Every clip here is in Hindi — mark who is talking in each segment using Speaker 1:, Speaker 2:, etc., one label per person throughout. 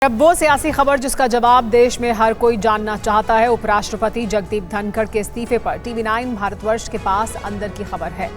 Speaker 1: अब वो सियासी खबर जिसका जवाब देश में हर कोई जानना चाहता है। उपराष्ट्रपति जगदीप धनखड़ के इस्तीफे पर टीवी9 भारतवर्ष के पास अंदर की खबर है।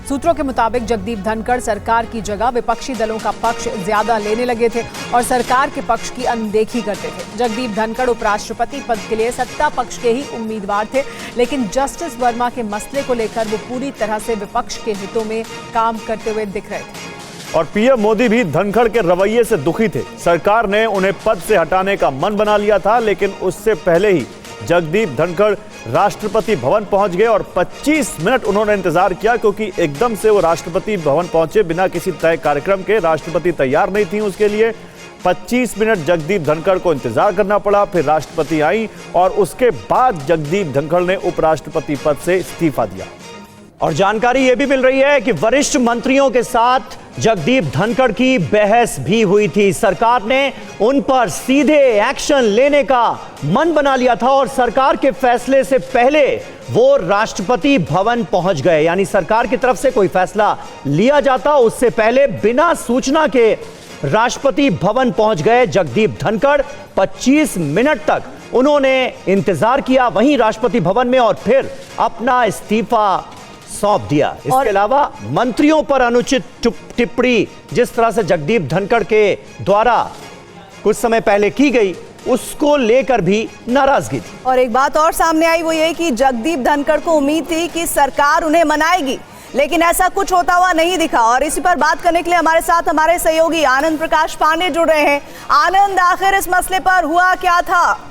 Speaker 1: सूत्रों के मुताबिक जगदीप धनखड़ सरकार की जगह विपक्षी दलों का पक्ष ज्यादा लेने लगे थे और सरकार के पक्ष की अनदेखी करते थे। जगदीप धनखड़ उपराष्ट्रपति पद के लिए सत्ता पक्ष के ही उम्मीदवार थे, लेकिन जस्टिस वर्मा के मसले को लेकर वो पूरी तरह से विपक्ष के हितों में काम करते हुए दिख रहे थे।
Speaker 2: और पीएम मोदी भी धनखड़ के रवैये से दुखी थे। सरकार ने उन्हें पद से हटाने का मन बना लिया था, लेकिन उससे पहले ही जगदीप धनखड़ राष्ट्रपति भवन पहुंच गए और 25 मिनट उन्होंने इंतजार किया, क्योंकि एकदम से वो राष्ट्रपति भवन पहुंचे बिना किसी तय कार्यक्रम के। राष्ट्रपति तैयार नहीं थी उसके लिए। 25 मिनट जगदीप धनखड़ को इंतजार करना पड़ा, फिर राष्ट्रपति आई और उसके बाद जगदीप धनखड़ ने उपराष्ट्रपति पद से इस्तीफा दिया।
Speaker 3: और जानकारी यह भी मिल रही है कि वरिष्ठ मंत्रियों के साथ जगदीप धनखड़ की बहस भी हुई थी। सरकार ने उन पर सीधे एक्शन लेने का मन बना लिया था और सरकार के फैसले से पहले वो राष्ट्रपति भवन पहुंच गए। यानी सरकार की तरफ से कोई फैसला लिया जाता उससे पहले बिना सूचना के राष्ट्रपति भवन पहुंच गए जगदीप धनखड़। 25 मिनट तक उन्होंने इंतजार किया वहीं राष्ट्रपति भवन में और फिर अपना इस्तीफा सौंप दिया। इसके अलावा मंत्रियों पर अनुचित टिप्पणी जिस तरह से जगदीप धनखड़ के द्वारा कुछ समय पहले की गई, उसको लेकर भी नाराजगी थी।
Speaker 4: और एक बात और सामने आई, वो ये कि जगदीप धनखड़ को उम्मीद थी कि सरकार उन्हें मनाएगी, लेकिन ऐसा कुछ होता हुआ नहीं दिखा। और इसी पर बात करने के लिए हमारे साथ हमारे सहयोगी आनंद प्रकाश पांडे जुड़ रहे हैं। आनंद, आखिर इस मसले पर हुआ क्या था?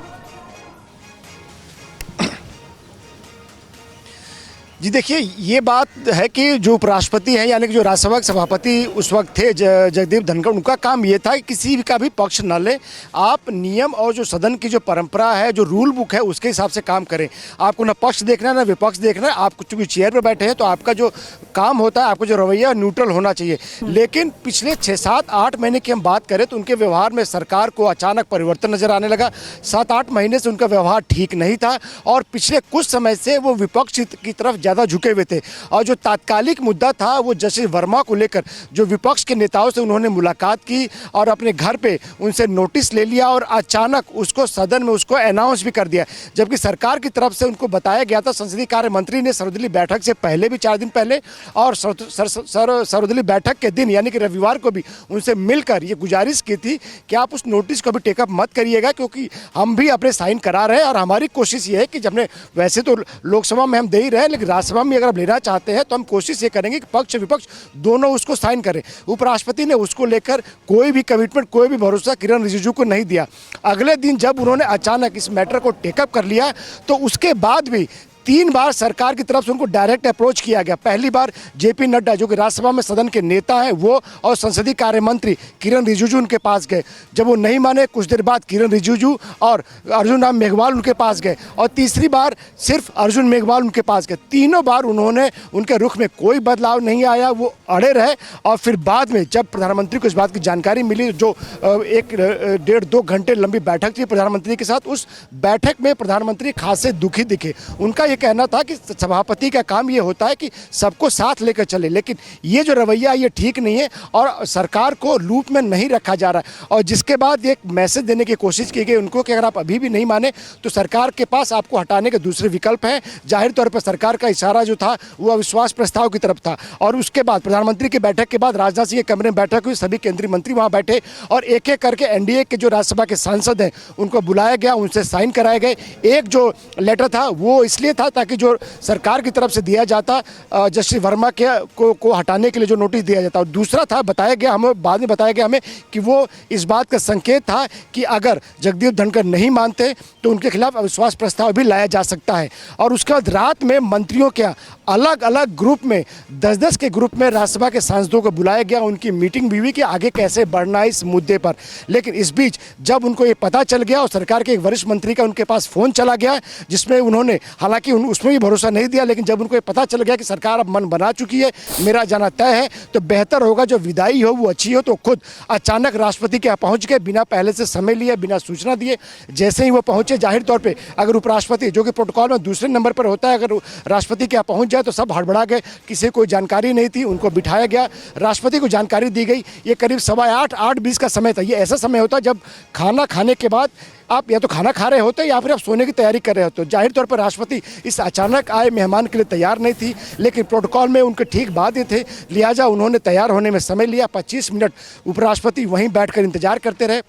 Speaker 5: जी देखिए, ये बात है कि जो उपराष्ट्रपति हैं यानी कि जो राज्यसभा के सभापति उस वक्त थे जगदीप धनखड़, उनका काम ये था कि किसी का भी पक्ष न ले। आप नियम और जो सदन की जो परंपरा है, जो रूल बुक है, उसके हिसाब से काम करें। आपको ना पक्ष देखना है ना विपक्ष देखना है। आप चूंकि चेयर पर बैठे हैं तो आपका जो काम होता है, आपका जो रवैया न्यूट्रल होना चाहिए। लेकिन पिछले 6, 7, 8 महीने की हम बात करें तो उनके व्यवहार में सरकार को अचानक परिवर्तन नजर आने लगा। 7, 8 महीने से उनका व्यवहार ठीक नहीं था और पिछले कुछ समय से वो विपक्ष की तरफ ज़्यादा झुके हुए थे। और जो तात्कालिक मुद्दा था वो जस्टिस वर्मा को लेकर जो विपक्ष के नेताओं से उन्होंने मुलाकात की और अपने घर पे उनसे नोटिस ले लिया और अचानक उसको सदन में उसको अनाउंस भी कर दिया, जबकि सरकार की तरफ से उनको बताया गया था। संसदीय कार्य मंत्री ने सर्वदलीय बैठक से पहले भी 4 दिन पहले और सर्वदलीय बैठक के दिन यानी कि रविवार को भी उनसे मिलकर ये गुजारिश की थी कि आप उस नोटिस को भी टेकअप मत करिएगा, क्योंकि हम भी अपने साइन करा रहे हैं और हमारी कोशिश ये है कि जब वैसे तो लोकसभा में हम दे ही रहे हैं, लेकिन राज्यसभा में अगर आप लेना चाहते हैं तो हम कोशिश ये करेंगे कि पक्ष विपक्ष दोनों उसको साइन करें। उपराष्ट्रपति ने उसको लेकर कोई भी कमिटमेंट, कोई भी भरोसा किरण रिजिजू को नहीं दिया। अगले दिन जब उन्होंने अचानक इस मैटर को टेकअप कर लिया तो उसके बाद भी 3 बार सरकार की तरफ से उनको डायरेक्ट अप्रोच किया गया। पहली बार जेपी नड्डा जो कि राज्यसभा में सदन के नेता हैं वो और संसदीय कार्य मंत्री किरण रिजिजू उनके पास गए। जब वो नहीं माने, कुछ देर बाद किरण रिजिजू और अर्जुन राम मेघवाल उनके पास गए और तीसरी बार सिर्फ अर्जुन मेघवाल उनके पास गए। तीनों बार उन्होंने उनके रुख में कोई बदलाव नहीं आया, वो अड़े रहे। और फिर बाद में जब प्रधानमंत्री को इस बात की जानकारी मिली, जो 1-1.5-2 घंटे लंबी बैठक थी प्रधानमंत्री के साथ, उस बैठक में प्रधानमंत्री खासे दुखी दिखे। उनका कहना था कि सभापति का काम ये होता है कि सबको साथ लेकर चले, लेकिन ये जो रवैया ये ठीक नहीं है और सरकार को लूप में नहीं रखा जा रहा है। और जिसके बाद एक मैसेज देने की कोशिश की गई उनको कि अगर आप अभी भी नहीं माने तो सरकार के पास आपको हटाने के दूसरे विकल्प हैं। जाहिर तौर पर सरकार का इशारा जो था वो अविश्वास प्रस्ताव की तरफ था। और उसके बाद प्रधानमंत्री की बैठक के बाद राजनाथ सिंह के कमरे में बैठक हुई, सभी केंद्रीय मंत्री वहाँ बैठे और एक एक करके एनडीए के जो राज्यसभा के सांसद हैं उनको बुलाया गया, उनसे साइन कराए गए। एक जो लेटर था वो इसलिए था ताकि जो सरकार की तरफ से दिया जाता जस्टिस वर्मा को हटाने के लिए जो नोटिस दिया जाता, और दूसरा था बताया गया हमें, बाद में बताया गया हमें कि वो इस बात का संकेत था कि अगर जगदीप धनखड़ नहीं मानते तो उनके खिलाफ अविश्वास प्रस्ताव भी लाया जा सकता है। और उसके बाद रात में मंत्रियों के अलग अलग ग्रुप में 10-10 के ग्रुप में राज्यसभा के सांसदों को बुलाया गया, उनकी मीटिंग भी हुई कि आगे कैसे बढ़ना है इस मुद्दे पर। लेकिन इस बीच जब उनको ये पता चल गया और सरकार के एक वरिष्ठ मंत्री का उनके पास फ़ोन चला गया जिसमें उन्होंने, हालांकि हालांकि उसमें भी भरोसा नहीं दिया, लेकिन जब उनको ये पता चल गया कि सरकार अब मन बना चुकी है, मेरा जाना तय है, तो बेहतर होगा जो विदाई हो वो अच्छी हो। तो खुद अचानक राष्ट्रपति के यहाँ पहुँच गए, बिना पहले से समय लिए, बिना सूचना दिए। जैसे ही वो पहुँचे, जाहिर तौर पर अगर उपराष्ट्रपति, जो कि प्रोटोकॉल में दूसरे नंबर पर होता है, अगर राष्ट्रपति के यहाँ पहुँच जाए तो सब हड़बड़ा गए, किसी को जानकारी नहीं थी, उनको बिठाया गया, राष्ट्रपति को जानकारी दी गई। ये करीब 8:20 का समय था। ये ऐसा समय होता है जब खाना खाने के बाद आप या तो खाना खा रहे होते या फिर आप सोने की तैयारी कर रहे होते। जाहिर तौर पर राष्ट्रपति इस अचानक आए मेहमान के लिए तैयार नहीं थी, लेकिन प्रोटोकॉल में उनके ठीक बात थे, लिहाजा उन्होंने तैयार होने में समय लिया। 25 मिनट उपराष्ट्रपति वहीं बैठकर इंतजार करते रहे।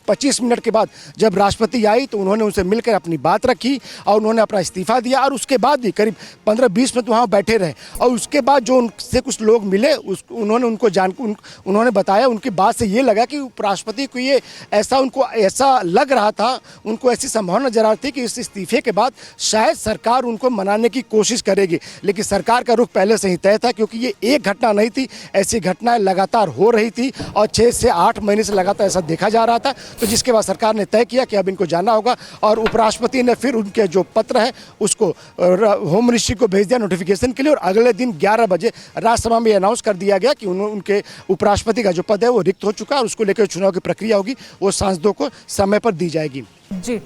Speaker 5: 25 मिनट के बाद जब राष्ट्रपति आई तो उन्होंने उनसे मिलकर अपनी बात रखी और उन्होंने अपना इस्तीफा दिया, और उसके बाद भी करीब 15-20 मिनट वहाँ बैठे रहे। और उसके बाद जो उनसे कुछ लोग मिले, उन्होंने बताया, उनकी बात से ये लगा कि उपराष्ट्रपति को ये उनको ऐसा लग रहा था, उनको ऐसी संभावना नजर आ रही थी कि इस इस्तीफे के बाद शायद सरकार उनको मनाने की कोशिश करेगी। लेकिन सरकार का रुख पहले से ही तय था, क्योंकि ये एक घटना नहीं थी, ऐसी घटनाएं लगातार हो रही थी और 6 से 8 महीने से लगातार ऐसा देखा जा रहा था। तो जिसके बाद सरकार ने तय किया कि अब इनको जाना होगा, और उपराष्ट्रपति ने फिर उनके जो पत्र है उसको होम मिनिस्ट्री को भेज दिया नोटिफिकेशन के लिए, और अगले दिन 11 बजे राज्यसभा में अनाउंस कर दिया गया कि उनके उपराष्ट्रपति का जो पद है वो रिक्त हो चुका है, और उसको लेकर चुनाव की प्रक्रिया होगी, वो सांसदों को समय पर दी जाएगी।
Speaker 1: जी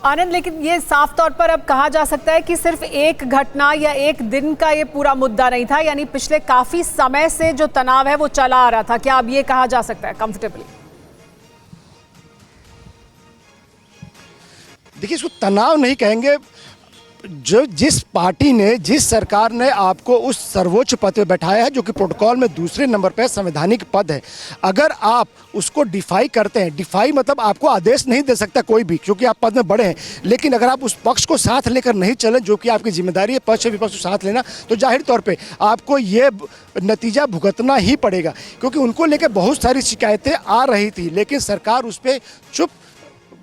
Speaker 1: आनंद, लेकिन ये साफ तौर पर अब कहा जा सकता है कि सिर्फ एक घटना या एक दिन का ये पूरा मुद्दा नहीं था, यानी पिछले काफी समय से जो तनाव है वो चला आ रहा था। क्या अब ये कहा जा सकता है कंफर्टेबली?
Speaker 5: देखिए, इसको तनाव नहीं कहेंगे। जिस पार्टी ने, जिस सरकार ने आपको उस सर्वोच्च पद पे बैठाया है, जो कि प्रोटोकॉल में दूसरे नंबर पर संवैधानिक पद है, अगर आप उसको डिफाई करते हैं, डिफाई मतलब आपको आदेश नहीं दे सकता कोई भी, क्योंकि आप पद में बड़े हैं, लेकिन अगर आप उस पक्ष को साथ लेकर नहीं चलें, जो कि आपकी जिम्मेदारी है पक्ष विपक्ष को साथ लेना, तो जाहिर तौर पे आपको ये नतीजा भुगतना ही पड़ेगा। क्योंकि उनको लेकर बहुत सारी शिकायतें आ रही थी, लेकिन सरकार उस पर चुप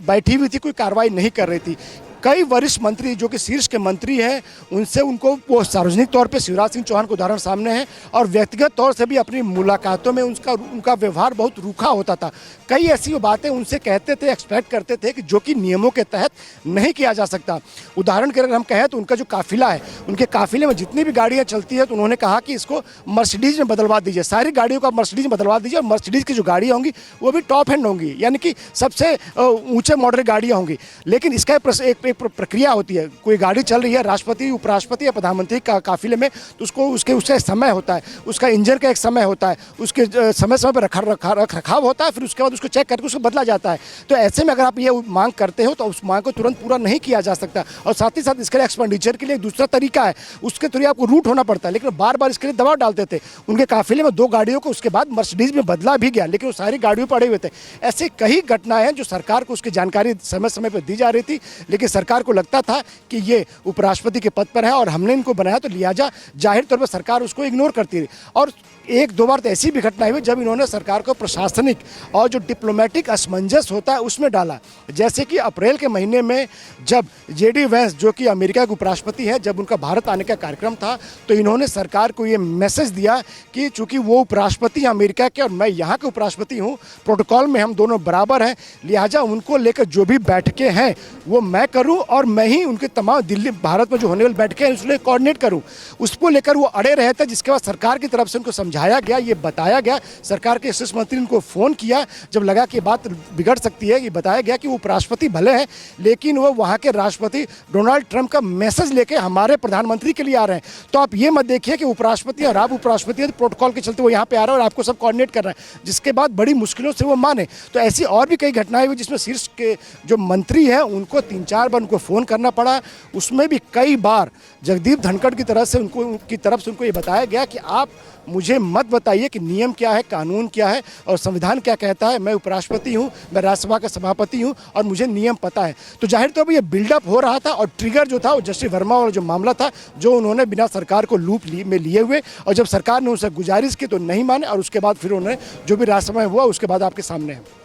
Speaker 5: बैठी हुई थी, कोई कार्रवाई नहीं कर रही थी। कई वरिष्ठ मंत्री जो कि शीर्ष के मंत्री हैं, उनसे उनको वो सार्वजनिक तौर पे शिवराज सिंह चौहान को उदाहरण सामने है, और व्यक्तिगत तौर से भी अपनी मुलाकातों में उनका व्यवहार बहुत रूखा होता था। कई ऐसी बातें उनसे कहते थे, एक्सपेक्ट करते थे कि जो कि नियमों के तहत नहीं किया जा सकता। उदाहरण के अगर हम कहें तो उनका जो काफिला है, उनके काफिले में जितनी भी गाड़ियाँ चलती है, तो उन्होंने कहा कि इसको मर्सिडीज में बदलवा दीजिए, सारी गाड़ियों का मर्सिडीज में बदलवा दीजिए, और मर्सिडीज की जो गाड़ियाँ होंगी वो भी टॉप हैंड होंगी, यानी कि सबसे ऊँचे मॉडल गाड़ियाँ होंगी। लेकिन इसका एक प्रक्रिया होती है, कोई गाड़ी चल रही है, राष्ट्रपति, उपराष्ट्रपति या प्रधानमंत्री का काफिले में, तो उसका समय होता है, उसका इंजन का एक समय होता है, उसके समय समय पर रखरखाव होता है, फिर उसके बाद उसको चेक करके उसको बदला जाता है। तो ऐसे में अगर आप ये मांग करते हो तो उस मांग को तुरंत पूरा नहीं किया जा सकता, और साथ ही साथ इसके लिए एक्सपेंडिचर के लिए एक दूसरा तरीका है, उसके थ्रू आपको रूट होना पड़ता है। लेकिन बार बार इसके लिए दबाव डालते थे। उनके काफिले में 2 गाड़ियों को उसके बाद मर्सिडीज में बदला भी गया, लेकिन वो सारी गाड़ियों पड़े हुए थे। ऐसे कई घटनाएं हैं जो सरकार को उसकी जानकारी समय समय पर दी जा रही थी, लेकिन सरकार को लगता था कि ये उपराष्ट्रपति के पद पर है और हमने इनको बनाया, तो लिहाजा जाहिर तौर पर सरकार उसको इग्नोर करती रही। और 1-2 बार तो ऐसी भी घटनाएं हुई जब इन्होंने सरकार को प्रशासनिक और जो डिप्लोमेटिक असमंजस होता है उसमें डाला। जैसे कि अप्रैल के महीने में जब जेडी वैंस, जो कि अमेरिका के उपराष्ट्रपति हैं, जब उनका भारत आने का कार्यक्रम था, तो इन्होंने सरकार को ये मैसेज दिया कि चूंकि वो उपराष्ट्रपति हैं अमेरिका के और मैं यहाँ के उपराष्ट्रपति हूँ, प्रोटोकॉल में हम दोनों बराबर हैं, लिहाजा उनको लेकर जो भी बैठकें हैं वो मैं करूँ, और मैं ही उनके तमाम दिल्ली भारत में जो होने वाली बैठकें हैं उसके लिए कोऑर्डिनेट करूँ। उसको लेकर वो अड़े रहे थे, जिसके बाद सरकार की तरफ से उनको समझाया गया, ये बताया गया, सरकार के शीर्ष मंत्री ने उनको फ़ोन किया जब लगा कि बात बिगड़ सकती है। ये बताया गया कि वो उपराष्ट्रपति भले हैं, लेकिन वो वहाँ के राष्ट्रपति डोनाल्ड ट्रंप का मैसेज लेके हमारे प्रधानमंत्री के लिए आ रहे हैं। तो आप ये मत देखिए कि उपराष्ट्रपति और आप उपराष्ट्रपति हैं, तो प्रोटोकॉल के चलते वो यहाँ पे आ रहा है और आपको सब कोऑर्डिनेट कर रहा है, जिसके बाद बड़ी मुश्किलों से वो माने। तो ऐसी और भी कई घटनाएं हुई जिसमें शीर्ष के जो मंत्री हैं उनको 3-4 बार उनको फ़ोन करना पड़ा। उसमें भी कई बार जगदीप धनखड़ की तरफ से उनको ये बताया गया कि आप मुझे मत बताइए कि नियम क्या है, कानून क्या है और संविधान क्या कहता है। मैं उपराष्ट्रपति हूँ, मैं राज्यसभा का सभापति हूँ और मुझे नियम पता है। तो जाहिर तौर पर ये बिल्डअप हो रहा था, और ट्रिगर जो था वो जस्टिस वर्मा वाला जो मामला था, जो उन्होंने बिना सरकार को लूप में लिए हुए, और जब सरकार ने उनसे गुजारिश की तो नहीं माने, और उसके बाद फिर उन्होंने जो भी राज्यसभा में हुआ उसके बाद आपके सामने है।